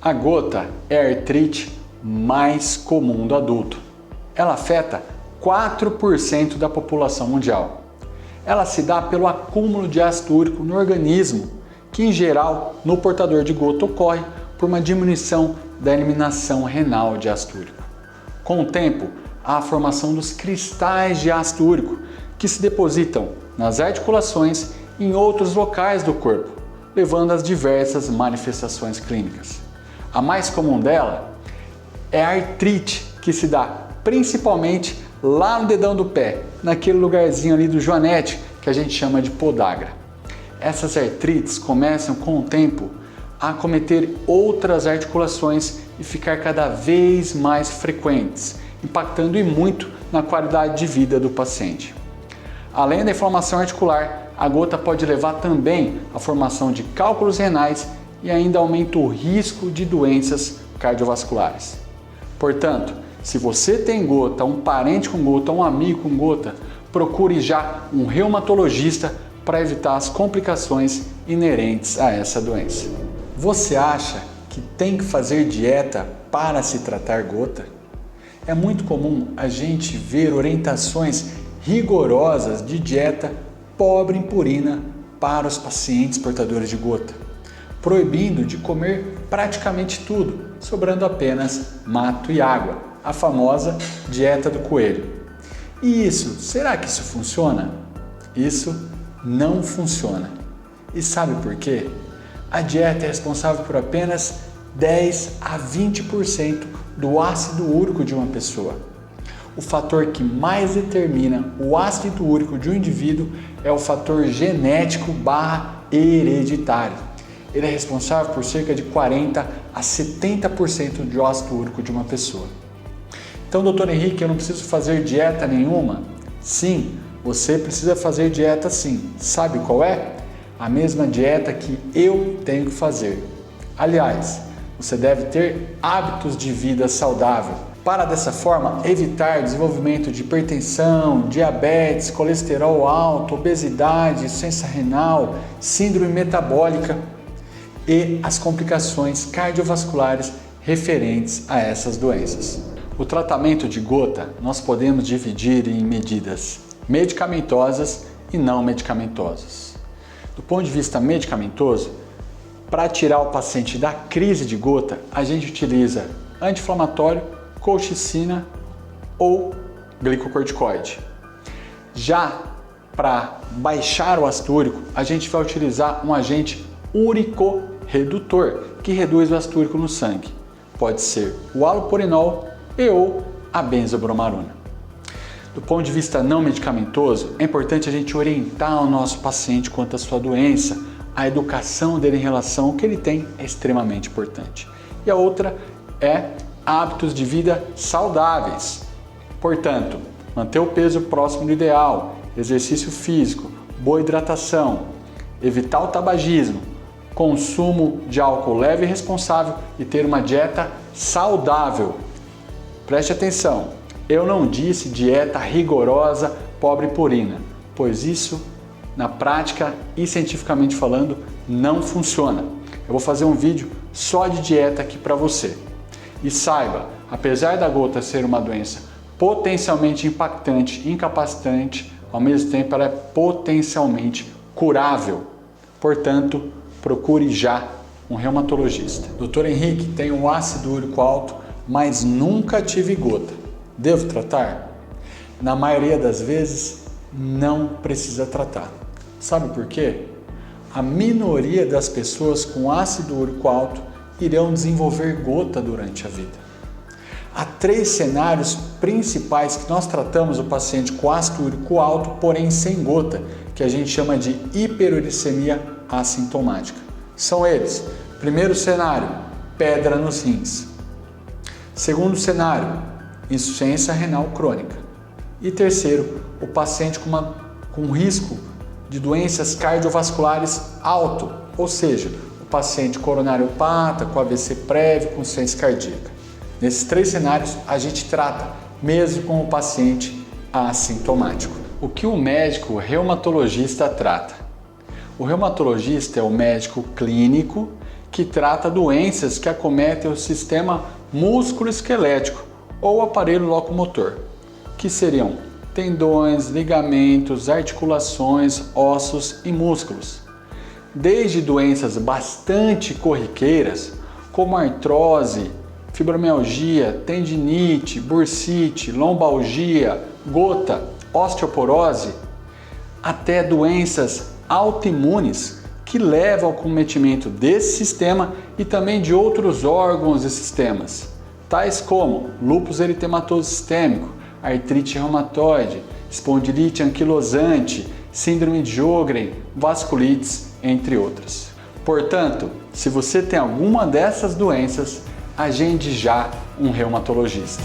A gota é a artrite mais comum do adulto. Ela afeta 4% da população mundial. Ela se dá pelo acúmulo de ácido úrico no organismo, que em geral no portador de gota ocorre por uma diminuição da eliminação renal de ácido úrico. Com o tempo, há a formação dos cristais de ácido úrico, que se depositam nas articulações e em outros locais do corpo, levando às diversas manifestações clínicas. A mais comum dela é a artrite, que se dá principalmente lá no dedão do pé, naquele lugarzinho ali do joanete que a gente chama de podagra. Essas artrites começam com o tempo a acometer outras articulações e ficar cada vez mais frequentes, impactando e muito na qualidade de vida do paciente. Além da inflamação articular, a gota pode levar também à formação de cálculos renais e ainda aumenta o risco de doenças cardiovasculares. Portanto, se você tem gota, um parente com gota, um amigo com gota, procure já um reumatologista para evitar as complicações inerentes a essa doença. Você acha que tem que fazer dieta para se tratar gota? É muito comum a gente ver orientações rigorosas de dieta pobre em purina para os pacientes portadores de gota, proibindo de comer praticamente tudo, sobrando apenas mato e água, a famosa dieta do coelho. E será que isso funciona? Isso não funciona. E sabe por quê? A dieta é responsável por apenas 10 a 20% do ácido úrico de uma pessoa. O fator que mais determina o ácido úrico de um indivíduo é o fator genético / hereditário. Ele é responsável por cerca de 40 a 70% do ácido úrico de uma pessoa. Então, Dr. Henrique, eu não preciso fazer dieta nenhuma? Sim, você precisa fazer dieta sim. Sabe qual é? A mesma dieta que eu tenho que fazer. Aliás, você deve ter hábitos de vida saudável para dessa forma evitar desenvolvimento de hipertensão, diabetes, colesterol alto, obesidade, insuficiência renal, síndrome metabólica e as complicações cardiovasculares referentes a essas doenças. O tratamento de gota nós podemos dividir em medidas medicamentosas e não medicamentosas. Do ponto de vista medicamentoso, para tirar o paciente da crise de gota, a gente utiliza anti-inflamatório, colchicina ou glicocorticoide. Já para baixar o ácido úrico, a gente vai utilizar um agente uricorredutor, que reduz o ácido úrico no sangue. Pode ser o halopurinol ou a benzobromarona. Do ponto de vista não medicamentoso, é importante a gente orientar o nosso paciente quanto à sua doença. A educação dele em relação ao que ele tem é extremamente importante. E a outra é hábitos de vida saudáveis. Portanto, manter o peso próximo do ideal, exercício físico, boa hidratação, evitar o tabagismo, consumo de álcool leve e responsável e ter uma dieta saudável. Preste atenção, eu não disse dieta rigorosa, pobre em purina, pois isso, na prática e cientificamente falando, não funciona. Eu vou fazer um vídeo só de dieta aqui para você. E saiba, apesar da gota ser uma doença potencialmente impactante, incapacitante, ao mesmo tempo ela é potencialmente curável. Portanto, procure já um reumatologista. Dr. Henrique, tem um ácido úrico alto, mas nunca tive gota. Devo tratar? Na maioria das vezes, não precisa tratar. Sabe por quê? A minoria das pessoas com ácido úrico alto irão desenvolver gota durante a vida. Há 3 cenários principais que nós tratamos o paciente com ácido úrico alto, porém sem gota, que a gente chama de hiperuricemia assintomática. São eles: primeiro cenário, pedra nos rins. Segundo cenário, insuficiência renal crônica. E terceiro, o paciente com risco de doenças cardiovasculares alto, ou seja, o paciente coronariopata, com AVC prévio, com insuficiência cardíaca. Nesses 3 cenários, a gente trata, mesmo com o paciente assintomático. O que o médico reumatologista trata? O reumatologista é o médico clínico que trata doenças que acometem o sistema músculo-esquelético ou aparelho locomotor, que seriam tendões, ligamentos, articulações, ossos e músculos. Desde doenças bastante corriqueiras, como artrose, fibromialgia, tendinite, bursite, lombalgia, gota, osteoporose, até doenças autoimunes que levam ao cometimento desse sistema e também de outros órgãos e sistemas, tais como lúpus eritematoso sistêmico, artrite reumatoide, espondilite anquilosante, síndrome de Sjögren, vasculites, entre outras. Portanto, se você tem alguma dessas doenças, agende já um reumatologista.